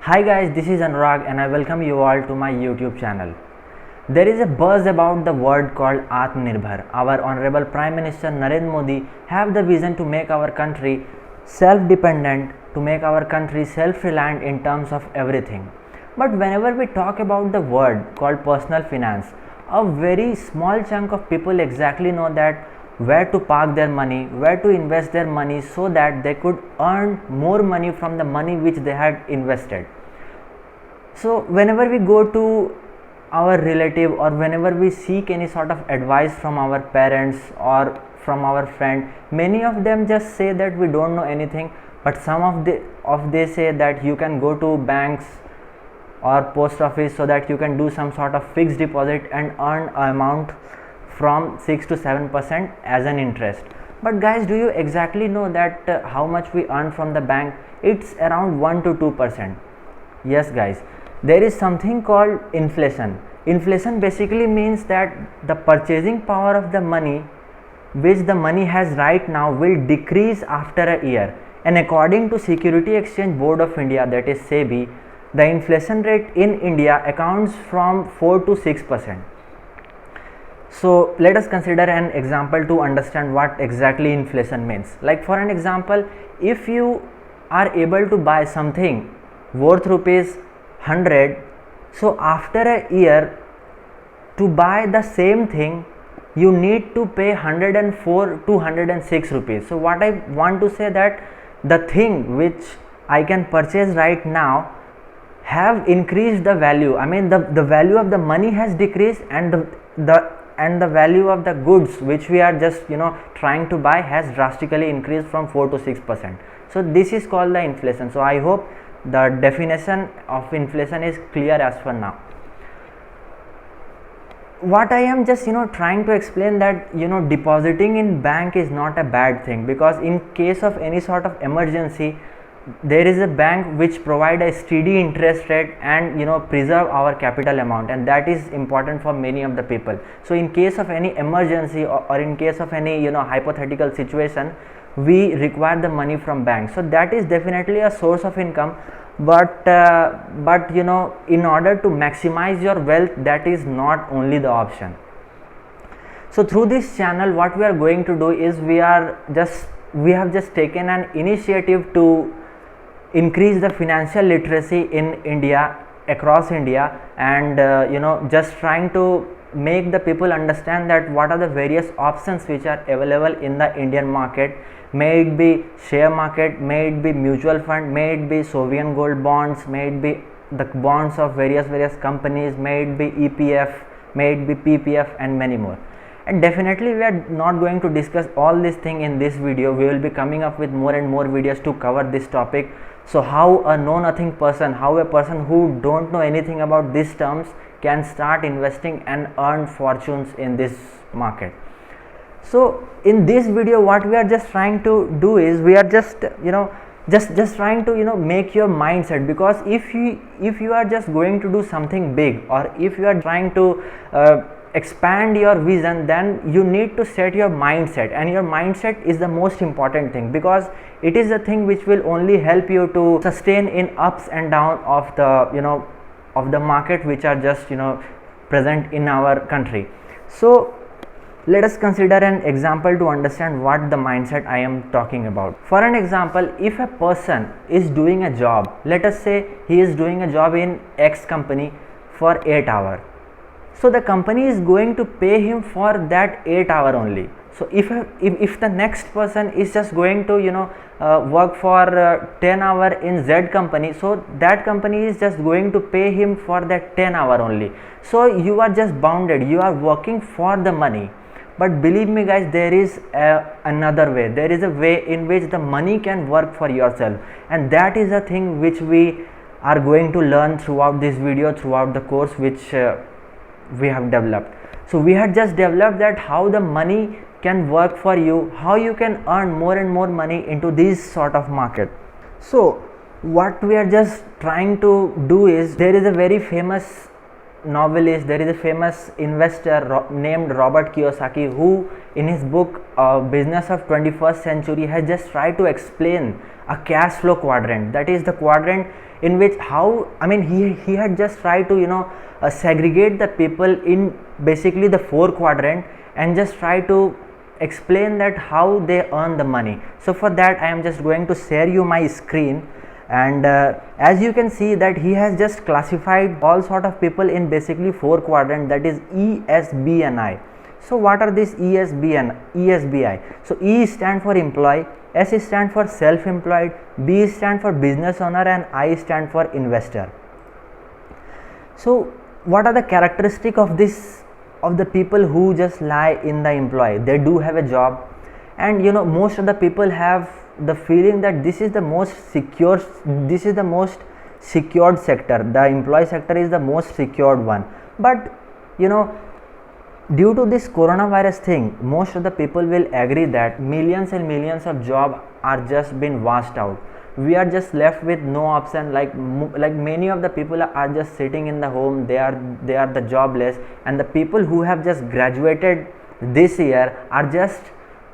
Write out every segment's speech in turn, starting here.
Hi guys, this is Anurag and I welcome you all to my YouTube channel. There is a buzz about the word called Atmanirbhar. Our Honorable Prime Minister Narendra Modi have the vision to make our country self-dependent, to make our country self-reliant in terms of everything. But whenever we talk about the word called personal finance, a very small chunk of people exactly know that where to park their money, where to invest their money so that they could earn more money from the money which they had invested. So whenever we go to our relative or whenever we seek any sort of advice from our parents or from our friend, many of them just say that we don't know anything, but some of they say that you can go to banks or post office so that you can do some sort of fixed deposit and earn amount from 6 to 7% as an interest. But guys, do you exactly know that how much we earn from the bank? It's around 1 to 2%. Yes guys, there is something called inflation. Inflation basically means that the purchasing power of the money which the money has right now will decrease after a year, and according to Security Exchange Board of India, that is SEBI, the inflation rate in India accounts from 4 to 6%. So let us consider an example to understand what exactly inflation means. Like for an example, if you are able to buy something worth rupees 100, so after a year to buy the same thing you need to pay 104 to 106 rupees. So what I want to say that the thing which I can purchase right now have increased the value. I mean the value of the money has decreased, and the value of the goods which we are just trying to buy has drastically increased from 4 to 6%. So this is called the inflation. So I hope the definition of inflation is clear as for now. What I am just trying to explain that depositing in bank is not a bad thing, because in case of any sort of emergency there is a bank which provide a steady interest rate and preserve our capital amount, and that is important for many of the people. So in case of any emergency or in case of any hypothetical situation, we require the money from bank. So that is definitely a source of income, but in order to maximize your wealth, that is not only the option. So through this channel what we are going to do is we have just taken an initiative to increase the financial literacy in India, across India, and just trying to make the people understand that what are the various options which are available in the Indian market, may it be share market, may it be mutual fund, may it be sovereign gold bonds, may it be the bonds of various companies, may it be EPF, may it be PPF, and many more. And definitely we are not going to discuss all this thing in this video. We will be coming up with more and more videos to cover this topic. So how a know nothing person, how a person who don't know anything about these terms can start investing and earn fortunes in this market. So in this video what we are just trying to do is we are just trying to make your mindset, because if you are just going to do something big, or if you are trying to expand your vision, then you need to set your mindset, and your mindset is the most important thing, because it is the thing which will only help you to sustain in ups and down of the of the market which are just present in our country. So let us consider an example to understand what the mindset I am talking about. For an example, if a person is doing a job, let us say he is doing a job in X company for 8 hours. So the company is going to pay him for that 8 hours only. So if the next person is just going to work for 10 hours in Z company, so that company is just going to pay him for that 10 hours only. So you are just bounded, you are working for the money. But believe me guys, there is another way. There is a way in which the money can work for yourself, and that is a thing which we are going to learn throughout this video, throughout the course which we have developed. So we had just developed that how the money can work for you, how you can earn more and more money into this sort of market. So what we are just trying to do is, there is a very famous novelist, there is a famous investor named Robert Kiyosaki, who in his book Business of 21st Century has just tried to explain a cash flow quadrant. That is the quadrant in which how, I mean, he had just tried to segregate the people in basically the 4 quadrant and just try to explain that how they earn the money. So for that I am just going to share you my screen, and as you can see that he has just classified all sort of people in basically 4 quadrant, that is E, S, B and I. So what are these E, S, B and E, S, B, I? So E stand for employee, S stand for self-employed, B stand for business owner, and I stand for investor. So what are the characteristic of this, of the people who just lie in the employee? They do have a job, and most of the people have the feeling that this is the most secure, this is the most secured sector, the employee sector is the most secured one. But due to this coronavirus thing, most of the people will agree that millions and millions of jobs are just been washed out. We are just left with no option, like many of the people are just sitting in the home, they are the jobless, and the people who have just graduated this year are just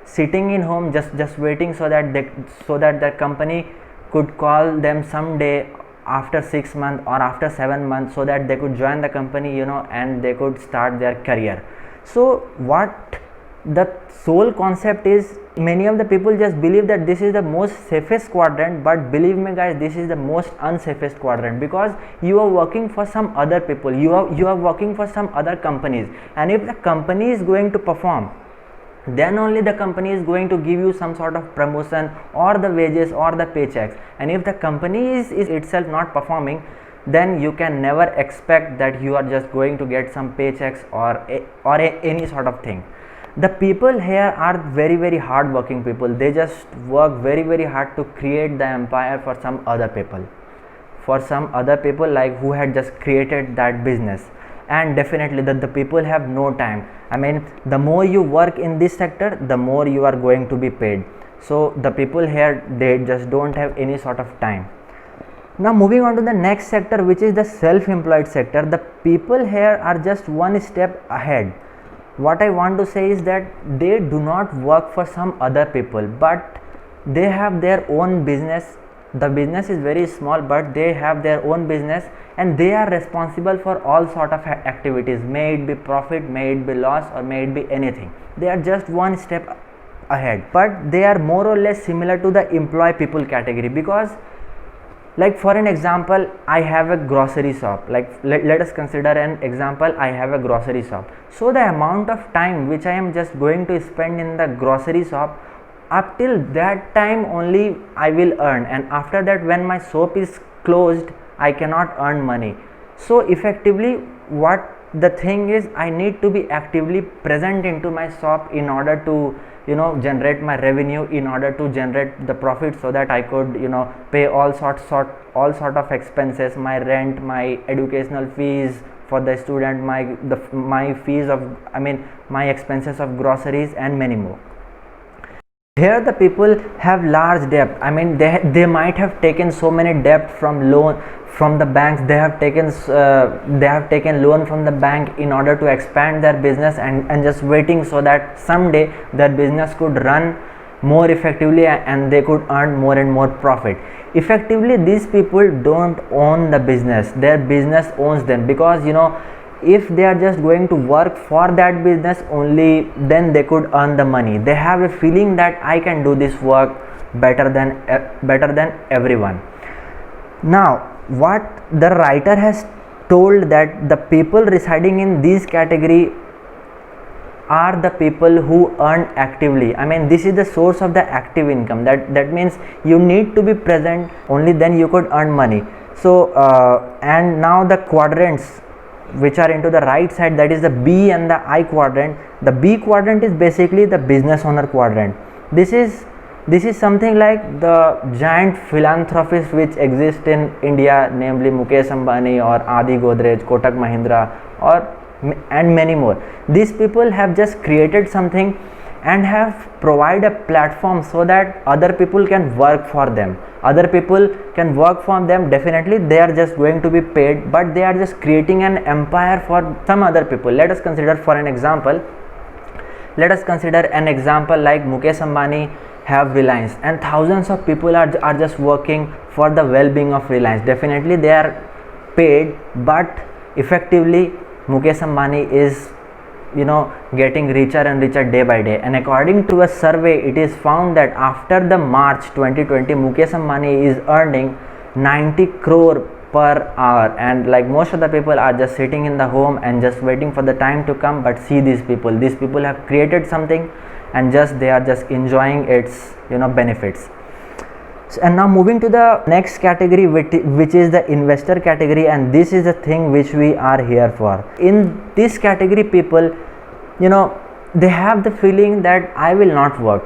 sitting in home, just waiting so that the company could call them someday after 6 months or after 7 months, so that they could join the company, and they could start their career. So what the sole concept is, many of the people just believe that this is the most safest quadrant, but believe me guys, this is the most unsafest quadrant, because you are working for some other people, you are working for some other companies, and if the company is going to perform, then only the company is going to give you some sort of promotion or the wages or the paychecks. And if the company is itself not performing, then you can never expect that you are just going to get some paychecks or any sort of thing. The people here are very, very hard working people. They just work very, very hard to create the empire for some other people, like who had just created that business. And definitely that the people have no time. I mean, the more you work in this sector, the more you are going to be paid. So the people here, they just don't have any sort of time. Now moving on to the next sector, which is the self-employed sector. The people here are just one step ahead. What I want to say is that they do not work for some other people, but they have their own business. The business is very small, but they have their own business, and they are responsible for all sort of activities, may it be profit, may it be loss, or may it be anything. They are just one step ahead, but they are more or less similar to the employee people category, because like for an example, I have a grocery shop. Like let us consider an example, I have a grocery shop. So the amount of time which I am just going to spend in the grocery shop, up till that time only I will earn, and after that when my shop is closed, I cannot earn money. So effectively what the thing is, I need to be actively present into my shop in order to generate my revenue, in order to generate the profit, so that I could pay all sort of expenses, my rent, my educational fees for the student, my fees of, I mean, my expenses of groceries and many more. Here the people have large debt. I mean, they might have taken so many debt from the banks. They have taken loan from the bank in order to expand their business, and just waiting so that someday their business could run more effectively and they could earn more and more profit. Effectively, these people don't own the business, their business owns them, because if they are just going to work for that business only, then they could earn the money. They have a feeling that I can do this work better than everyone. Now what the writer has told, that the people residing in this category are the people who earn actively. I mean, this is the source of the active income. That means you need to be present, only then you could earn money. So and now the quadrants which are into the right side, that is the B and the I quadrant. The B quadrant is basically the business owner quadrant. This is something like the giant philanthropists which exist in India, namely Mukesh Ambani or Adi Godrej, Kotak Mahindra, and many more. These people have just created something and have provide a platform so that other people can work for them. Other people can work for them. Definitely they are just going to be paid, but they are just creating an empire for some other people. Let us consider for an example, like Mukesh Ambani have Reliance, and thousands of people are just working for the well-being of Reliance. Definitely they are paid, but effectively Mukesh Ambani is getting richer and richer day by day. And according to a survey, it is found that after the March 2020, Mukesh Ambani is earning 90 crore per hour, and like most of the people are just sitting in the home and just waiting for the time to come. But see, these people have created something, and they are just enjoying its benefits. So, and now moving to the next category, which is the investor category, and this is the thing which we are here for. In this category, people they have the feeling that I will not work,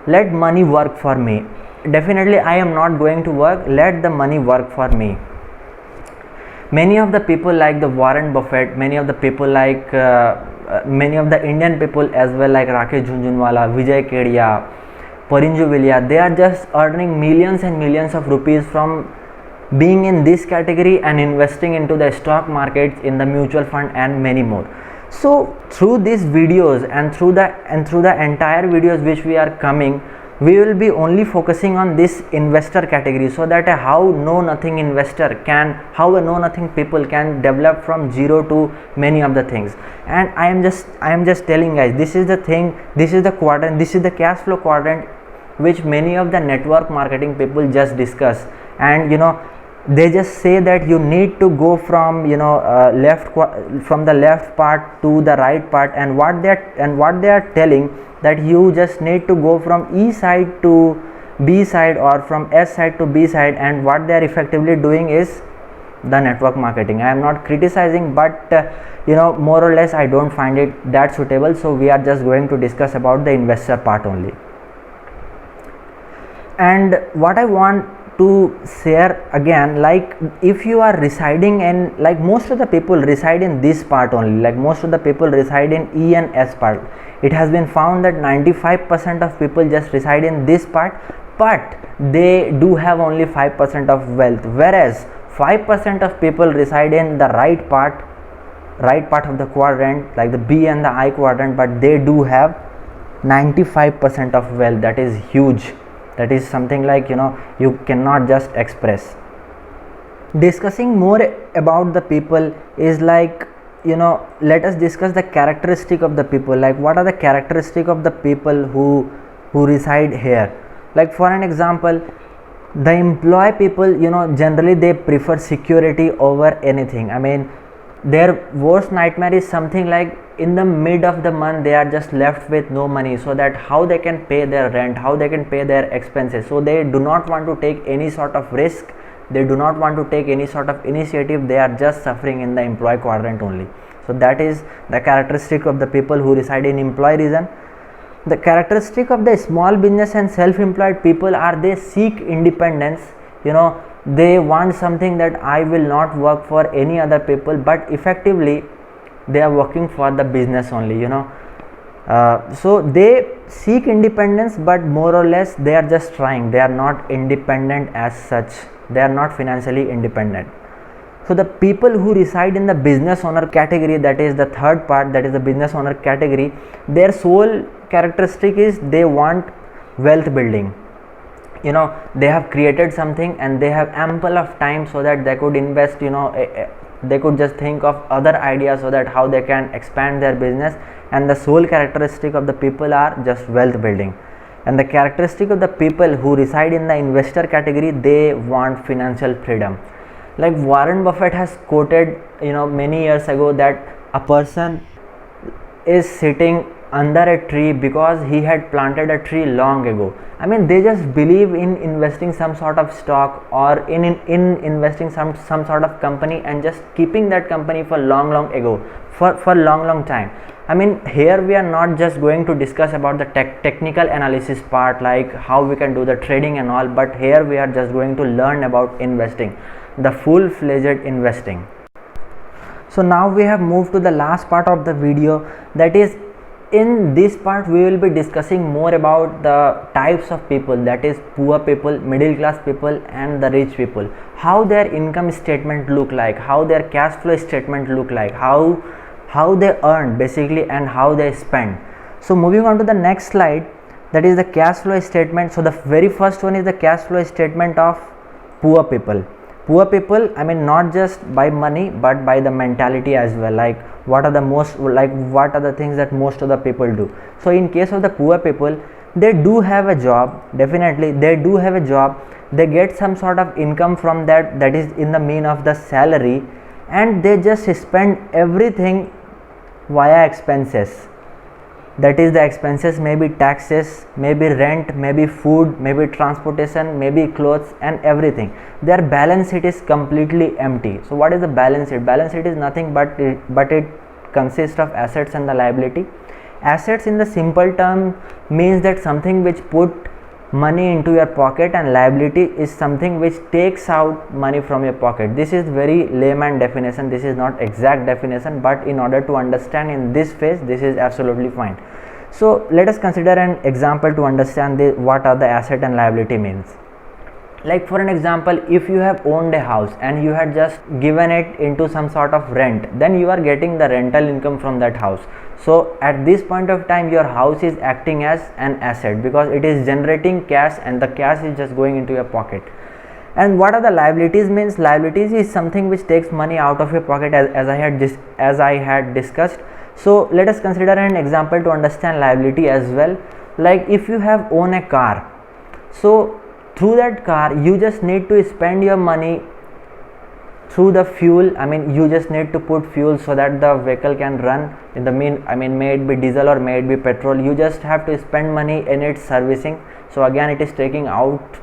let money work for me. Definitely I am not going to work, let the money work for me. Many of the people like the Warren Buffett, many of the people like many of the Indian people as well, like Rakesh Jhunjhunwala, Vijay Kedia, Parinju Villia, they are just earning millions and millions of rupees from being in this category and investing into the stock markets, in the mutual fund, and many more. So through these videos and through the entire videos which we are coming, we will be only focusing on this investor category, so that how a know nothing people can develop from zero to many of the things. And I am just telling guys, this is the thing, this is the quadrant, this is the cash flow quadrant which many of the network marketing people just discuss. And they just say that you need to go from from the left part to the right part, and what they are telling that you just need to go from E side to B side, or from S side to B side. And what they are effectively doing is the network marketing. I am not criticizing, but more or less I don't find it that suitable. So we are just going to discuss about the investor part only. And what I want to share again, like if you are residing in, like most of the people reside in this part only, like most of the people reside in E and S part. It has been found that 95% of people just reside in this part, but they do have only 5% of wealth, whereas 5% of people reside in the right part of the quadrant, like the B and the I quadrant, but they do have 95% of wealth. That is huge. That is something like you cannot just express. Discussing more about the people is like let us discuss the characteristic of the people. Like what are the characteristic of the people who reside here? Like for an example, the employee people, generally they prefer security over anything. I mean, their worst nightmare is something like in the mid of the month they are just left with no money, so that how they can pay their rent, how they can pay their expenses. So they do not want to take any sort of risk, they do not want to take any sort of initiative, they are just suffering in the employee quadrant only. So that is the characteristic of the people who reside in employee region. The characteristic of the small business and self-employed people are they seek independence. They want something that I will not work for any other people, but effectively they are working for the business only. So they seek independence, but more or less they are just trying, they are not independent as such, they are not financially independent. So the people who reside in the business owner category, that is the third part, that is the business owner category, their sole characteristic is they want wealth building. They have created something and they have ample of time so that they could invest, they could just think of other ideas so that how they can expand their business. And the sole characteristic of the people are just wealth building. And the characteristic of the people who reside in the investor category, they want financial freedom. Like Warren Buffett has quoted many years ago that a person is sitting under a tree because he had planted a tree long ago. I mean, they just believe in investing some sort of stock or in investing some sort of company and just keeping that company for long ago, for long time. I mean, here we are not just going to discuss about the technical analysis part, like how we can do the trading and all, but here we are just going to learn about investing, the full-fledged investing. So now we have moved to the last part of the video, that is in this part we will be discussing more about the types of people, that is poor people, middle class people and the rich people, how their income statement look like, how their cash flow statement look like, how they earn basically and how they spend. So moving on to the next slide, that is the cash flow statement. So the very first one is the cash flow statement of poor people. Poor people, I mean not just by money but by the mentality as well, like what are the things that most of the people do. So in case of the poor people, they do have a job, definitely they do have a job, they get some sort of income from that, that is in the mean of the salary, and they just spend everything via expenses. That is the expenses, maybe taxes, maybe rent, maybe food, maybe transportation, maybe clothes and everything. Their balance sheet is completely empty. So what is the balance sheet? Balance sheet is nothing but it consists of assets and the liability. Assets in the simple term means that something which put money into your pocket, and liability is something which takes out money from your pocket. This is very layman definition, this is not exact definition, but in order to understand in this phase, this is absolutely fine. So let us consider an example to understand what are the asset and liability means. Like for an example, if you have owned a house and you had just given it into some sort of rent, then you are getting the rental income from that house. So at this point of time, your house is acting as an asset because it is generating cash and the cash is just going into your pocket. And what are the liabilities means? Liabilities is something which takes money out of your pocket, as I had discussed. So let us consider an example to understand liability as well. Like if you have owned a car, so through that car you just need to spend your money through the fuel. I mean you just need to put fuel so that the vehicle can run in the may it be diesel or may it be petrol. You just have to spend money in its servicing. So again it is taking out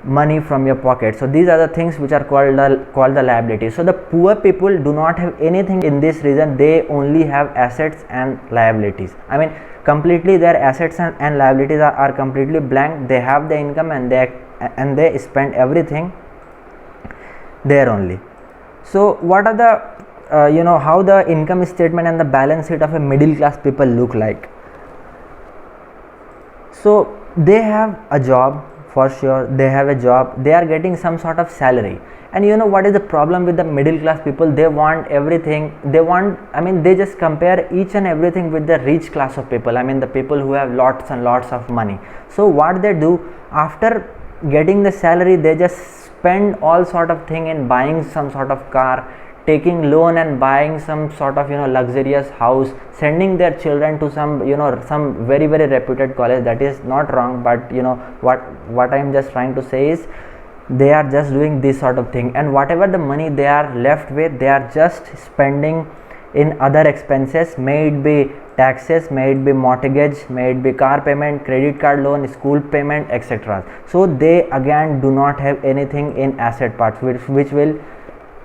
money from your pocket. So these are the things which are called the liability. So the poor people do not have anything in this reason, they only have assets and liabilities. I mean completely their assets and liabilities are completely blank. They have the income and they spend everything there only. So what are the how the income statement and the balance sheet of a middle class people look like? So they have a job, for sure they have a job, they are getting some sort of salary. And you know what is the problem with the middle class people? They want everything, they just compare each and everything with the rich class of people, I mean the people who have lots and lots of money. So what they do, after getting the salary, they just spend all sort of thing in buying some sort of car, taking loan and buying some sort of luxurious house, sending their children to some very very reputed college. That is not wrong, but what I am just trying to say is they are just doing this sort of thing, and whatever the money they are left with, they are just spending in other expenses, may it be taxes, may it be mortgage, may it be car payment, credit card loan, school payment, etc. So they again do not have anything in asset parts which will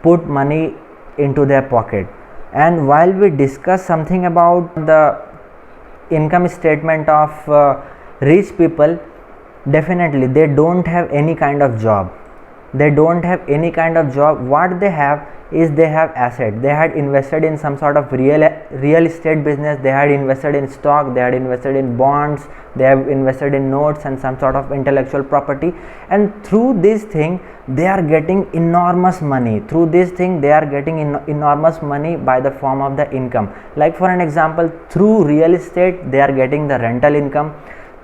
put money into their pocket. And while we discuss something about the income statement of rich people, definitely they don't have any kind of job. What they have is they have asset. They had invested in some sort of real estate business, they had invested in stock, they had invested in bonds, they have invested in notes and some sort of intellectual property, and through this thing they are getting enormous money. Enormous money by the form of the income. Like for an example, through real estate they are getting the rental income,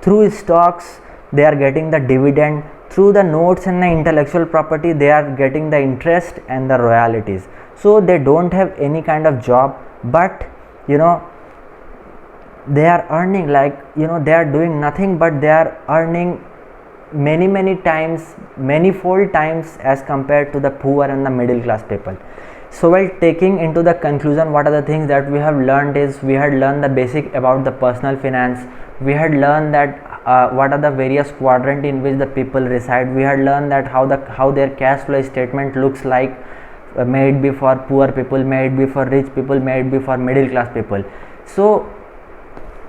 through stocks they are getting the dividend, through the notes and the intellectual property they are getting the interest and the royalties. So they don't have any kind of job, but they are earning, they are doing nothing, but they are earning many times, manifold times as compared to the poor and the middle class people. So while taking into the conclusion, what are the things that we have learned is, we had learned the basic about the personal finance, we had learned that what are the various quadrant in which the people reside, we had learned that how their cash flow statement looks like, may it be for poor people, may it be for rich people, may it be for middle class people. So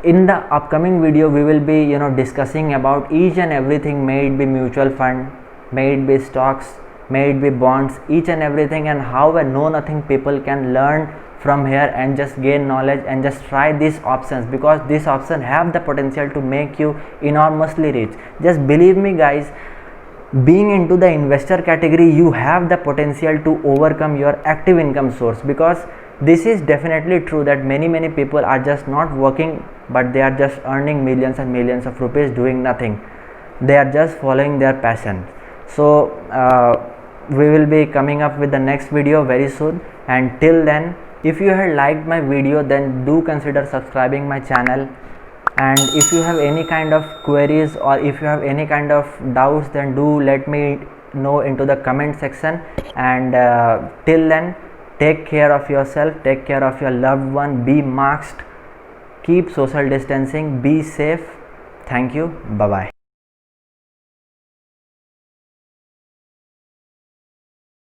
in the upcoming video we will be discussing about each and everything, may it be mutual fund, may it be stocks, may it be bonds, each and everything, and how a know nothing people can learn from here and just gain knowledge and just try these options, because these options have the potential to make you enormously rich. Just believe me guys, being into the investor category, you have the potential to overcome your active income source, because this is definitely true that many people are just not working, but they are just earning millions and millions of rupees doing nothing. They are just following their passion. So we will be coming up with the next video very soon, and till then, if you had liked my video, then do consider subscribing my channel. And if you have any kind of queries or if you have any kind of doubts, then do let me know into the comment section. And till then, take care of yourself, take care of your loved one, be masked, keep social distancing, be safe. Thank you, bye bye.